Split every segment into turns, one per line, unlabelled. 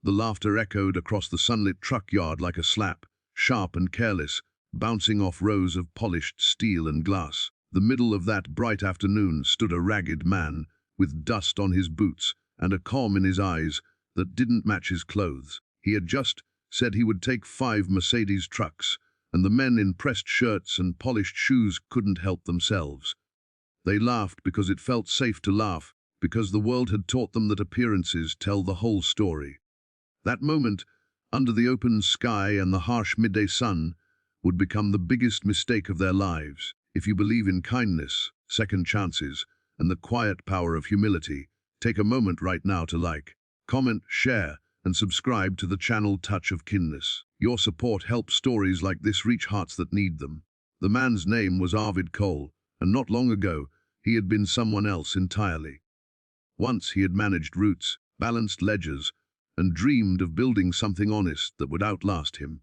The laughter echoed across the sunlit truck yard like a slap, sharp and careless, bouncing off rows of polished steel and glass. The middle of that bright afternoon stood a ragged man, with dust on his boots and a calm in his eyes that didn't match his clothes. He had just said he would take 5 Mercedes trucks, and the men in pressed shirts and polished shoes couldn't help themselves. They laughed because it felt safe to laugh, because the world had taught them that appearances tell the whole story. That moment, under the open sky and the harsh midday sun, would become the biggest mistake of their lives. If you believe in kindness, second chances, and the quiet power of humility, take a moment right now to like, comment, share, and subscribe to the channel Touch of Kindness. Your support helps stories like this reach hearts that need them. The man's name was Arvid Cole, and not long ago, he had been someone else entirely. Once he had managed routes, balanced ledgers, and dreamed of building something honest that would outlast him.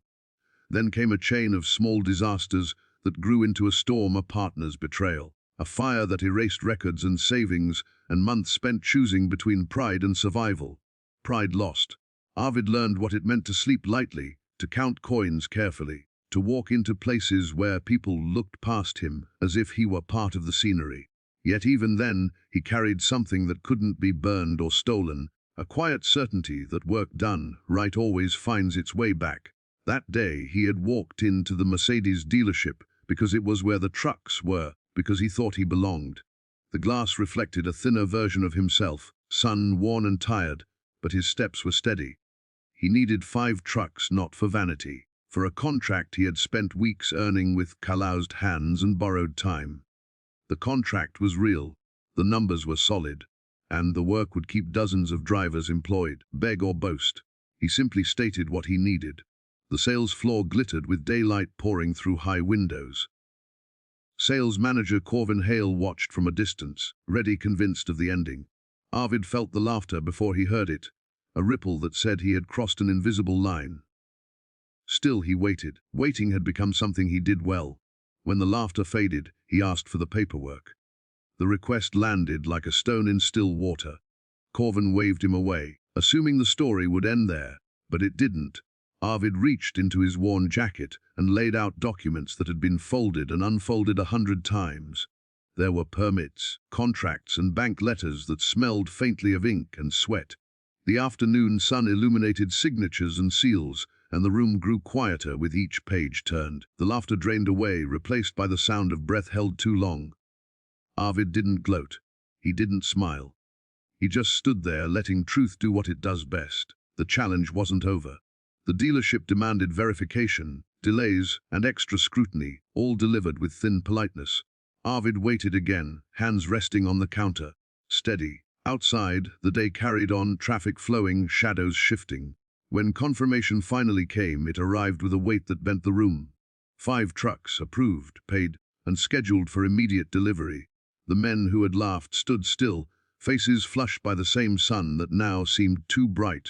Then came a chain of small disasters that grew into a storm, a partner's betrayal, a fire that erased records and savings, and months spent choosing between pride and survival. Pride lost. Arvid learned what it meant to sleep lightly, to count coins carefully, to walk into places where people looked past him as if he were part of the scenery. Yet even then, he carried something that couldn't be burned or stolen, a quiet certainty that work done right always finds its way back. That day, he had walked into the Mercedes dealership because it was where the trucks were, because he thought he belonged. The glass reflected a thinner version of himself, sun-worn and tired, but his steps were steady. He needed 5 trucks not for vanity, for a contract he had spent weeks earning with calloused hands and borrowed time. The contract was real, the numbers were solid, and the work would keep dozens of drivers employed, beg or boast. He simply stated what he needed. The sales floor glittered with daylight pouring through high windows. Sales manager Corvin Hale watched from a distance, ready, convinced of the ending. Arvid felt the laughter before he heard it, a ripple that said he had crossed an invisible line. Still he waited. Waiting had become something he did well. When the laughter faded, he asked for the paperwork. The request landed like a stone in still water. Corvin waved him away, assuming the story would end there, but it didn't. Arvid reached into his worn jacket and laid out documents that had been folded and unfolded 100 times. There were permits, contracts, and bank letters that smelled faintly of ink and sweat. The afternoon sun illuminated signatures and seals, and the room grew quieter with each page turned. The laughter drained away, replaced by the sound of breath held too long. Arvid didn't gloat. He didn't smile. He just stood there, letting truth do what it does best. The challenge wasn't over. The dealership demanded verification, delays, and extra scrutiny, all delivered with thin politeness. Arvid waited again, hands resting on the counter. Steady. Outside, the day carried on, traffic flowing, shadows shifting. When confirmation finally came, it arrived with a weight that bent the room. 5 trucks, approved, paid, and scheduled for immediate delivery. The men who had laughed stood still, faces flushed by the same sun that now seemed too bright.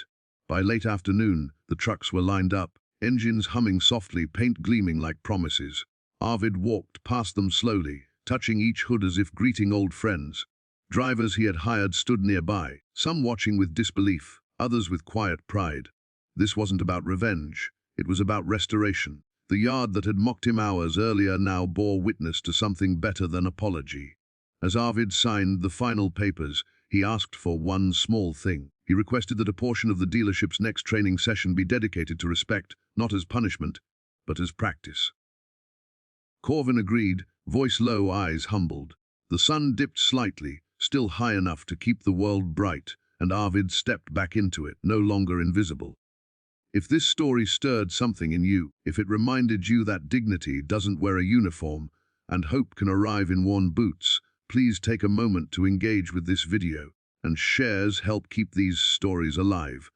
By late afternoon, the trucks were lined up, engines humming softly, paint gleaming like promises. Arvid walked past them slowly, touching each hood as if greeting old friends. Drivers he had hired stood nearby, some watching with disbelief, others with quiet pride. This wasn't about revenge, it was about restoration. The yard that had mocked him hours earlier now bore witness to something better than apology. As Arvid signed the final papers, he asked for one small thing. He requested that a portion of the dealership's next training session be dedicated to respect, not as punishment, but as practice. Corvin agreed, voice low, eyes humbled. The sun dipped slightly, still high enough to keep the world bright, and Arvid stepped back into it, no longer invisible. If this story stirred something in you, if it reminded you that dignity doesn't wear a uniform and hope can arrive in worn boots, please take a moment to engage with this video, and shares help keep these stories alive.